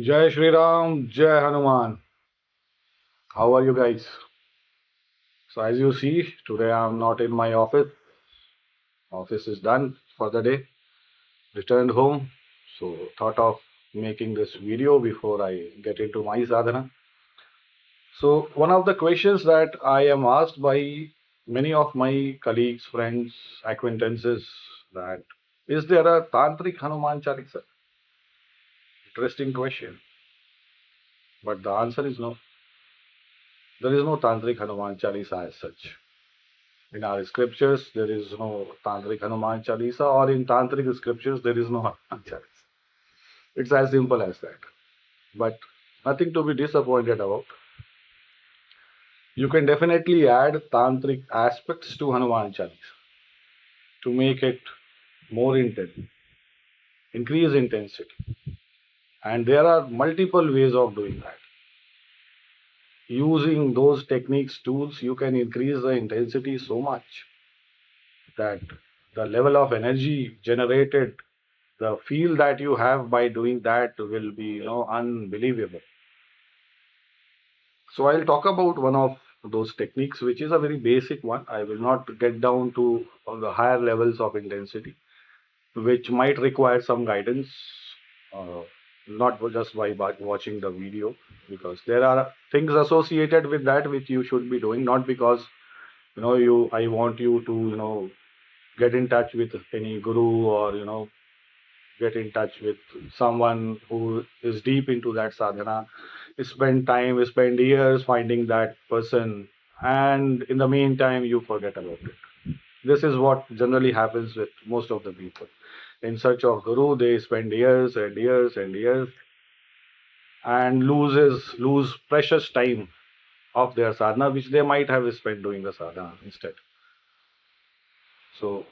Jai Shri Ram, Jai Hanuman. How are you guys? So as you see, today I'm not in my office. Office is done for the day. Returned home. So thought of making this video before I get into my sadhana. So one of the questions that I am asked by many of my colleagues, friends, acquaintances that is there a Tantric Hanuman Chalisa? Interesting question. But the answer is no. There is no Tantric Hanuman Chalisa as such. In our scriptures, there is no Tantric Hanuman Chalisa, or in Tantric scriptures, there is no Hanuman Chalisa. It's as simple as that. But nothing to be disappointed about. You can definitely add Tantric aspects to Hanuman Chalisa to make it more intense, increase intensity. And there are multiple ways of doing that. Using those techniques, tools, you can increase the intensity so much that the level of energy generated, the feel that you have by doing that will be unbelievable. So I'll talk about one of those techniques, which is a very basic one. I will not get down to the higher levels of intensity, which might require some guidance, uh, not just by watching the video, because there are things associated with that which you should be doing, not because you I want you to get in touch with any guru, or get in touch with someone who is deep into that sadhana, spend time, spend years finding that person, and in the meantime, you forget about it. This is what generally happens with most of the people. In search of guru, they spend years and years and years and lose precious time of their sadhana, which they might have spent doing the sadhana instead. So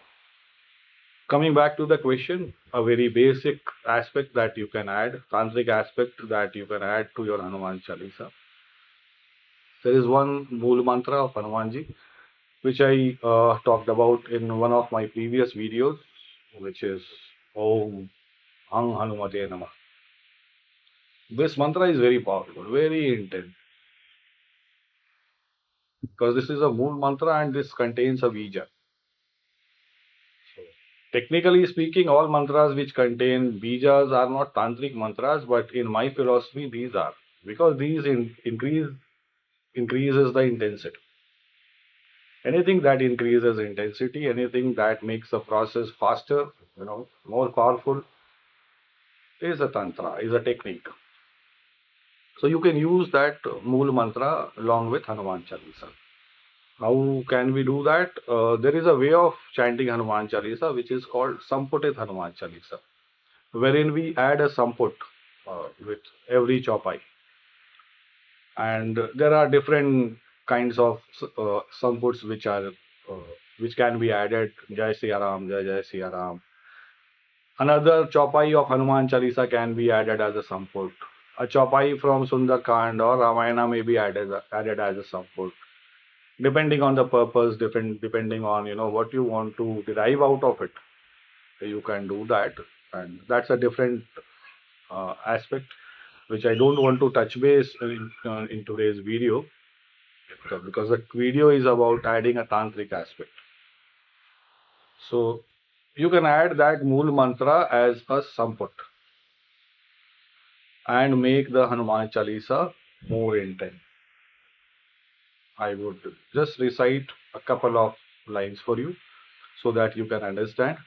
coming back to the question, a very basic aspect that you can add, tantric aspect that you can add to your Hanuman Chalisa. There is one Mool mantra of Hanumanji, which I talked about in one of my previous videos, which is Om Hang Hanumate Namah. This mantra is very powerful, very intense, because this is a Mool mantra and this contains a bija. So, technically speaking, all mantras which contain bijas are not tantric mantras, but in my philosophy, these are, because these increases the intensity. Anything that increases intensity, anything that makes the process faster, more powerful, is a tantra, is a technique. So you can use that Mool mantra along with Hanuman Chalisa. How can we do that? There is a way of chanting Hanuman Chalisa which is called Samputit Hanuman Chalisa, wherein we add a samput with every chopai. And there are different kinds of samputs which can be added. Jai Siya Ram, Jai Jai Siya Ram. Another chopai of Hanuman Chalisa can be added as a samput. A chopai from Sundarkand or Ramayana may be added as a samput, depending on the purpose, depending on what you want to derive out of it. You can do that, and that's a different aspect which I don't want to touch base in today's video, because the video is about adding a tantric aspect. So you can add that Mool mantra as a samput and make the Hanuman Chalisa more intense. I would just recite a couple of lines for you so that you can understand.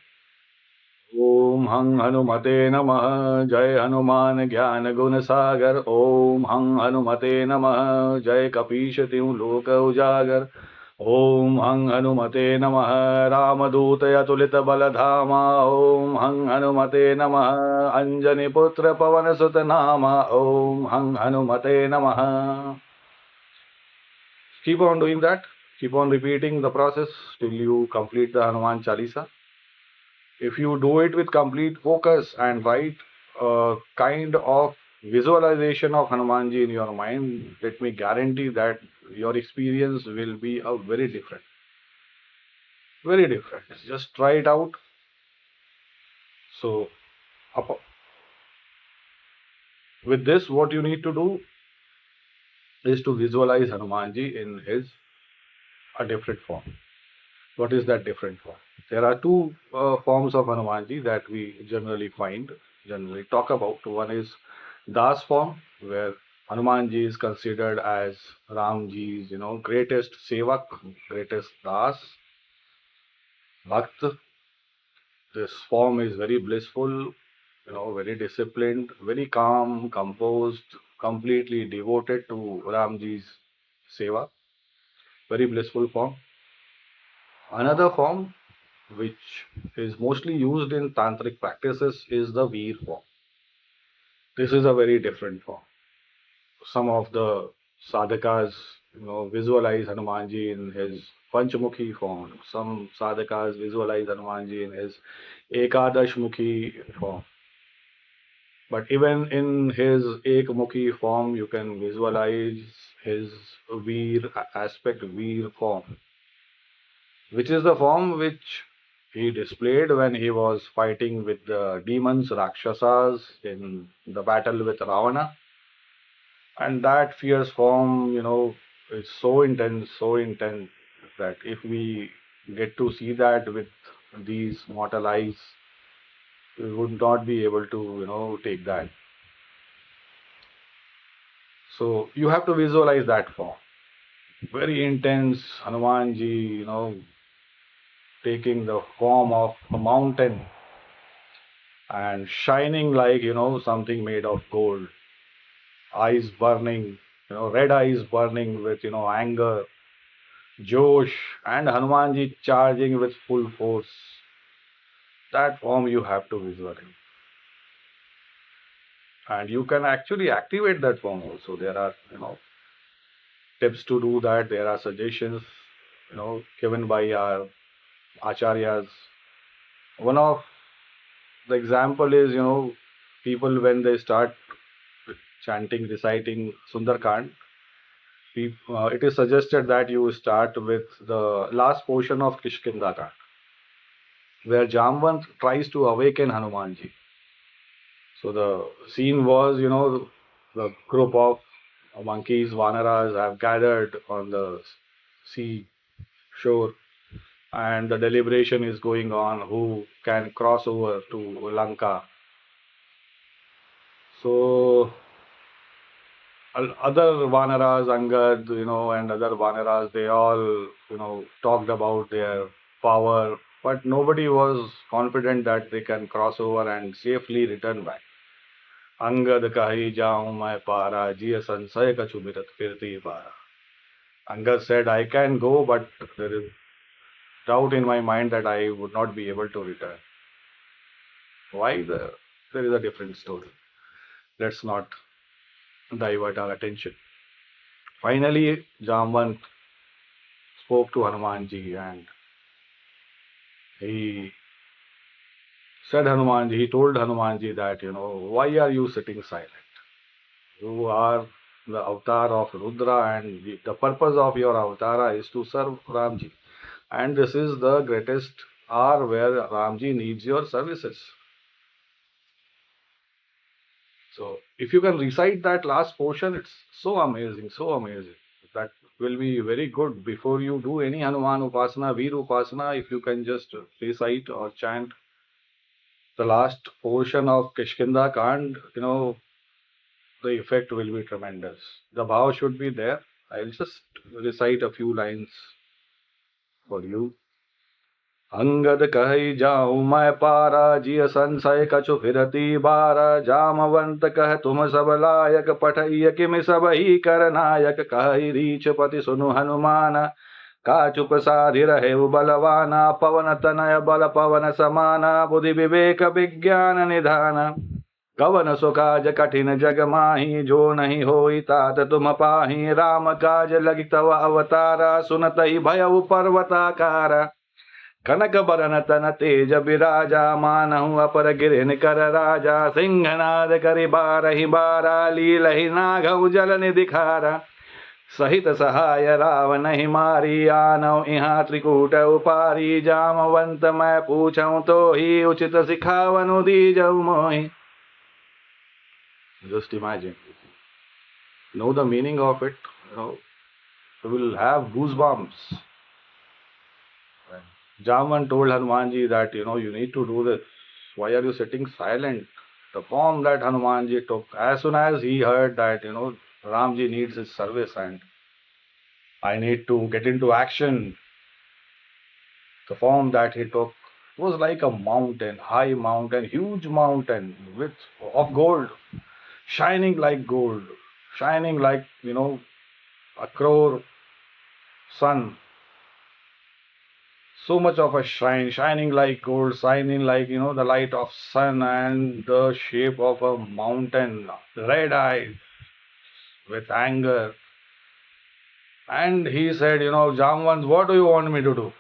Om Hang Hanumate Namah Jai Hanuman Gyan Gun Sagar. Om Hang Hanumate Namah Jai Kapishati Loka Ujagar. Om Hang Hanumate Namah Ramadutaya Tulita Baladhama. Om Hang Hanumate Namah Anjani Putra Pavan Sutanama. Om Hang Hanumate Namah. Keep on doing that. Keep on repeating the process till you complete the Hanuman Chalisa. If you do it with complete focus and right kind of visualization of Hanumanji in your mind, let me guarantee that your experience will be a very different. Very different. Just try it out. So, With this, what you need to do is to visualize Hanumanji in his a different form. What is that different form? There are two forms of Hanumanji that we generally talk about. One is Das form, where Hanumanji is considered as Ramji's, greatest sevak, greatest Das, Bhakt. This form is very blissful, very disciplined, very calm, composed, completely devoted to Ramji's seva. Very blissful form. Another form, which is mostly used in tantric practices, is the Veer form. This is a very different form. Some of the sadhakas, visualize Hanumanji in his Panchamukhi form. Some sadhakas visualize Hanumanji in his Ekadashmukhi form. But even in his Ekmukhi form, you can visualize his Veer aspect, Veer form, which is the form which he displayed when he was fighting with the demons, Rakshasas, in the battle with Ravana. And that fierce form, is so intense that if we get to see that with these mortal eyes, we would not be able to, take that. So you have to visualize that form. Very intense Hanumanji, taking the form of a mountain and shining like, something made of gold. Eyes burning, red eyes burning with, anger, Josh, and Hanumanji charging with full force. That form you have to visualize. And you can actually activate that form also. There are, tips to do that. There are suggestions, given by our acharyas. One of the example is, people when they start chanting, reciting Sundarkand, it is suggested that you start with the last portion of Kishkindha, where Jamvant tries to awaken Hanumanji. So the scene was, the group of monkeys, Vanaras, have gathered on the sea shore, and the deliberation is going on who can cross over to Lanka. So other Vanaras, Angad, and other Vanaras, they all, talked about their power, but nobody was confident that they can cross over and safely return back. Angad kahi jaun mai para, jiye sansay kachu mirat firti para. Angad said, I can go, but there is doubt in my mind that I would not be able to return. Why? There is a different story. Let's not divert our attention. Finally, Jamvant spoke to Hanumanji and he told Hanumanji that, why are you sitting silent? You are the avatar of Rudra, and the purpose of your avatar is to serve Ramji. And this is the greatest hour where Ramji needs your services. So if you can recite that last portion, it's so amazing, so amazing. That will be very good before you do any Hanuman Upasana, Veer Upasana. If you can just recite or chant the last portion of Kishkinda Kand, the effect will be tremendous. The bhav should be there. I'll just recite a few lines for you. Angad कहि जाऊं मैं पारा, जिय संशय कछु फिरती बारा। जामवंत कह तुम सब लायक, पठइय किमि सब ही कर नायक। कहि रीछ पति सुनु हनुमान, काचु प्रसादि रहे बलवाना। पवन तनय बल पवन समाना, बुद्धि विवेक विज्ञान निधान। कवन सो काज कठिन जग माही, जो नहीं होई तात तुम पाही। राम काज लगी तव अवतारा, सुनतहि भयउ पर्वताकारा। कनक बरन तन तेज बिराजा, मानहु अपर गिरिन कर राजा। सिंहनाद करि बारहि बारा, लीलहि नागौ जल निधि खारा। सहित सहाय रावणहि मारी, आनौ इहाँ त्रिकूट उपारी। जामवंत मैं पूछऊं तो ही, उचित सिखावनु दीजऊ मोहि। Just imagine. Know the meaning of it, you know, you will have goosebumps. Jaman told Hanumanji that, you need to do this. Why are you sitting silent? The form that Hanumanji took, as soon as he heard that, Ramji needs his service and I need to get into action, the form that he took was like a mountain, high mountain, huge mountain with of gold, shining like gold, shining like, a crore sun. So much of a shine, shining like gold, shining like, the light of sun and the shape of a mountain, red eyes with anger. And he said, Jamvans, what do you want me to do?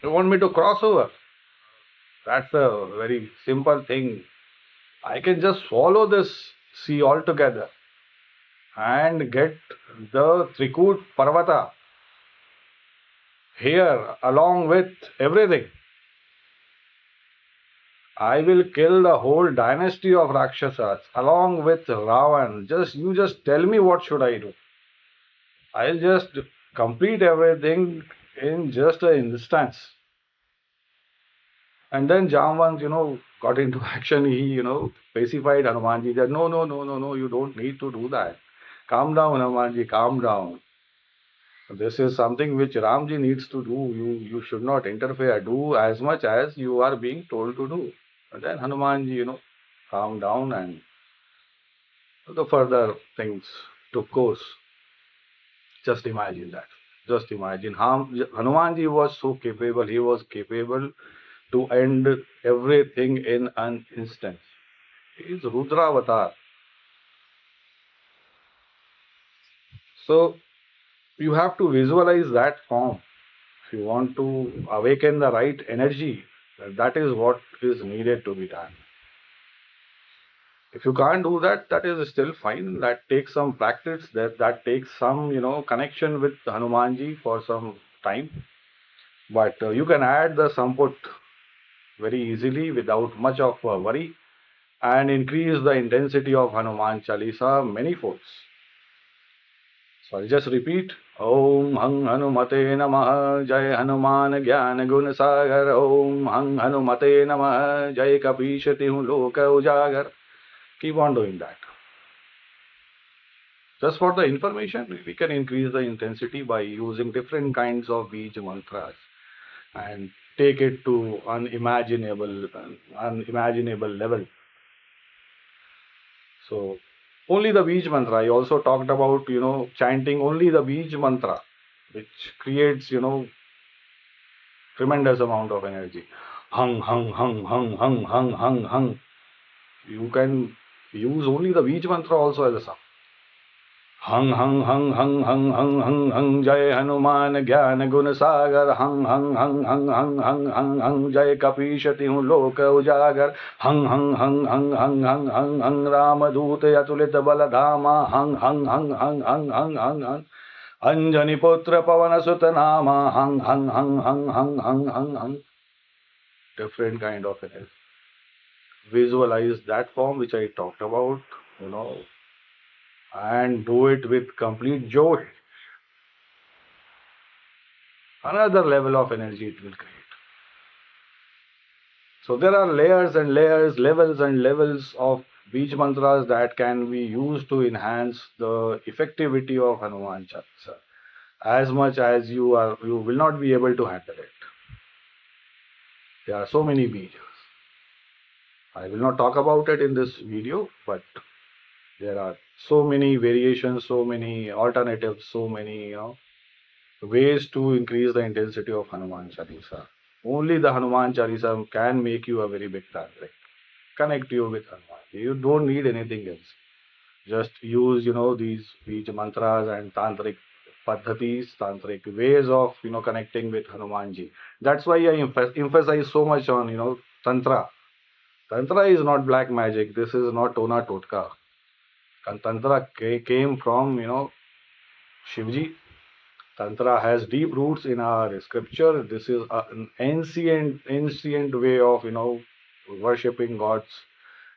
You want me to cross over? That's a very simple thing. I can just swallow this sea altogether and get the Trikut Parvata here along with everything. I will kill the whole dynasty of Rakshasas along with Ravan. You just tell me what should I do. I'll just complete everything in just an instance. And then Jamvan, got into action. He, pacified Hanumanji that no, no, no, no, no, you don't need to do that. Calm down, Hanumanji, calm down. This is something which Ramji needs to do. You should not interfere. Do as much as you are being told to do. And then Hanumanji, calmed down and the further things took course. Just imagine that. Just imagine. Hanumanji was so capable. He was capable to end everything in an instant. He is Rudra avatar. So you have to visualize that form. If you want to awaken the right energy, that is what is needed to be done. If you can't do that, that is still fine. That takes some practice. That takes some, connection with Hanumanji for some time. But you can add the samput very easily without much of a worry and increase the intensity of Hanuman Chalisa many folds. So I'll just repeat. Om Hang Hanumate Namah Jai Hanuman Gyan Gun Sagar. Om Hang Hanumate Namah Jai Kapishati Loka Ujagar. Keep on doing that. Just for the information, we can increase the intensity by using different kinds of Bij mantras and take it to unimaginable level. So only the Bij mantra. I also talked about, chanting only the Bij mantra, which creates, tremendous amount of energy. Hung, hung, hung, hung, hung, hung, hung, hung. You can use only the Bij mantra also as a song. Hang hang hang hang hang hang hang hang Jai Hanuman Gyan Gun Sagar. Hang hang hang hang hang hang hang hang Jai Kapishati Loka Ujagar. Hang hang hang hang hang hang hang hang Ramadute Atulita Baladhama. Hang hang hang hang hang hang hang hang Anjani Putra Pavana Sutanama. Hang hang hang hang hang hang hang hang. Different kind of energy. Visualize that form which I talked about, and do it with complete joy. Another level of energy it will create. So there are layers and layers, levels and levels of Bij mantras that can be used to enhance the effectivity of Hanuman Chalisa. As much as you will not be able to handle it. There are so many Bijas. I will not talk about it in this video, but there are so many variations, so many alternatives, so many ways to increase the intensity of Hanuman Chalisa. Only the Hanuman Chalisa can make you a very big Tantric. Connect you with Hanuman. You don't need anything else. Just use, these Bij mantras and Tantric Paddhatis, Tantric ways of, connecting with Hanumanji. That's why I emphasize so much on, Tantra. Tantra is not black magic. This is not tona-totka. Tantra came from, Shivji. Tantra has deep roots in our scripture. This is an ancient way of, worshipping gods.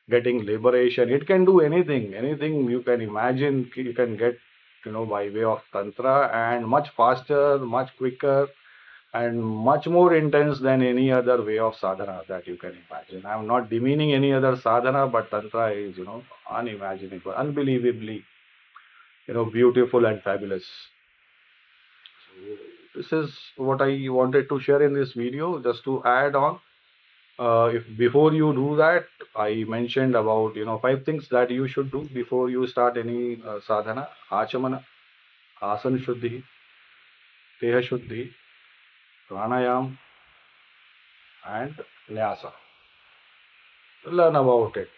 getting liberation. It can do anything, anything you can imagine, you can get, by way of Tantra, and much faster, much quicker, and much more intense than any other way of sadhana that you can imagine. I'm not demeaning any other sadhana, but Tantra is, unimaginable, unbelievably, beautiful and fabulous. So this is what I wanted to share in this video. Just to add on, if before you do that, I mentioned about, 5 things that you should do before you start any sadhana: achamana, asana shuddhi, teha shuddhi, pranayam, and nyasa. Learn about it.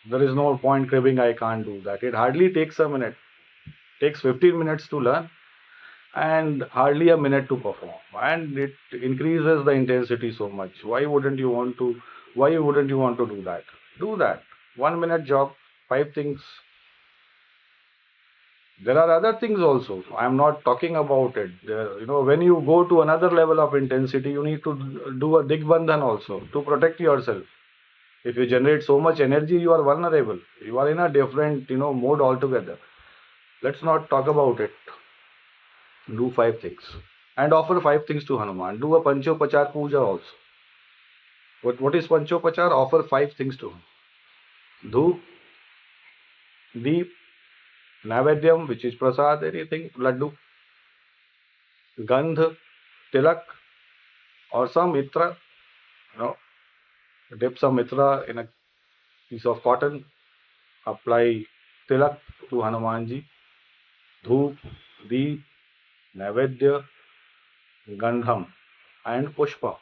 There is no point cribbing. I can't do that. It hardly takes a minute. Takes 15 minutes to learn and hardly a minute to perform. And it increases the intensity so much. Why wouldn't you want to? Why wouldn't you want to do that? Do that. 1 minute job. 5 things. There are other things also. I'm not talking about it. When you go to another level of intensity, you need to do a digbandhan also to protect yourself. If you generate so much energy, you are vulnerable. You are in a different, mode altogether. Let's not talk about it. Do 5 things. And offer 5 things to Hanuman. Do a Panchopachar Puja also. What is Panchopachar? Offer 5 things to him. Dhoop, Deep, Naivedyam, which is Prasad, anything, Laddu, Gandh, Tilak, or some Mitra. You know, dip some Mitra in a piece of cotton. Apply Tilak to Hanumanji. Dhoop, Deep, Naivedya, Gandham, and Pushpa,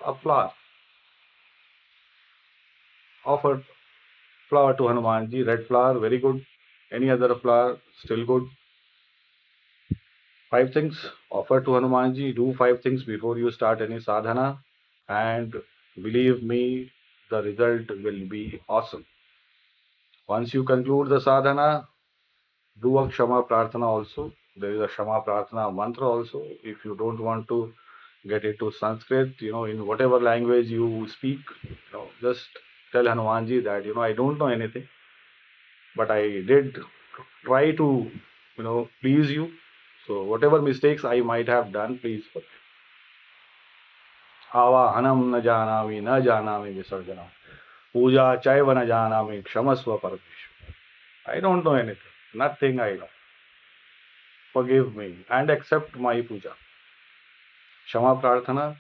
a flower. Offer flower to Hanumanji, red flower, very good. Any other flower, still good. 5 things, offer to Hanumanji. Do 5 things before you start any sadhana, and believe me, the result will be awesome. Once you conclude the sadhana, do a Kshama Prarthana also. There is a Kshama Prarthana mantra also. If you don't want to get into Sanskrit, in whatever language you speak, just tell Hanumanji that, I don't know anything, but I did try to, please you. So whatever mistakes I might have done, please forgive. Avahanam na janami, na janami visarjanam. Puja chaiva na janami, kshamasva parameshwar. I don't know anything. Nothing I know. Forgive me and accept my puja. Shama Prarthana.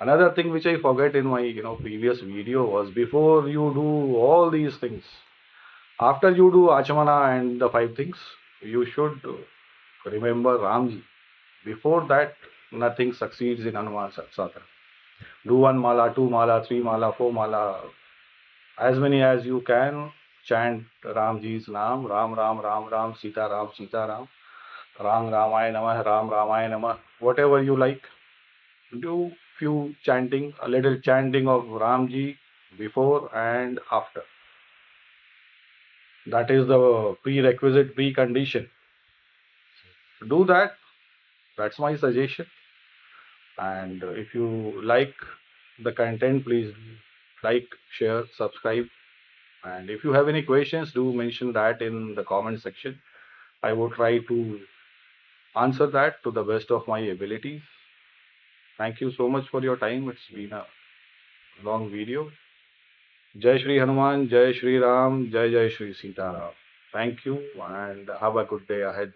Another thing which I forget in my previous video was, before you do all these things, after you do Achamana and the 5 things, you should remember Ramji. Before that, nothing succeeds in Hanuman Sadhana. Do 1 mala, 2 mala, 3 mala, 4 mala, as many as you can. Chant Ramji's Naam, Ram Ram Ram Ram, Sita Ram Sita Ram, Ram Ramaya Namah, Ram Ramaya Namah, whatever you like. Do few chanting, a little chanting of Ramji before and after. That is the prerequisite, precondition. Do that. That's my suggestion. And if you like the content, please like, share, subscribe. And if you have any questions, do mention that in the comment section. I will try to answer that to the best of my abilities. Thank you so much for your time. It's been a long video. Jai Shri Hanuman, Jai Shri Ram, Jai Jai Shri Sita Ram. Thank you and have a good day ahead.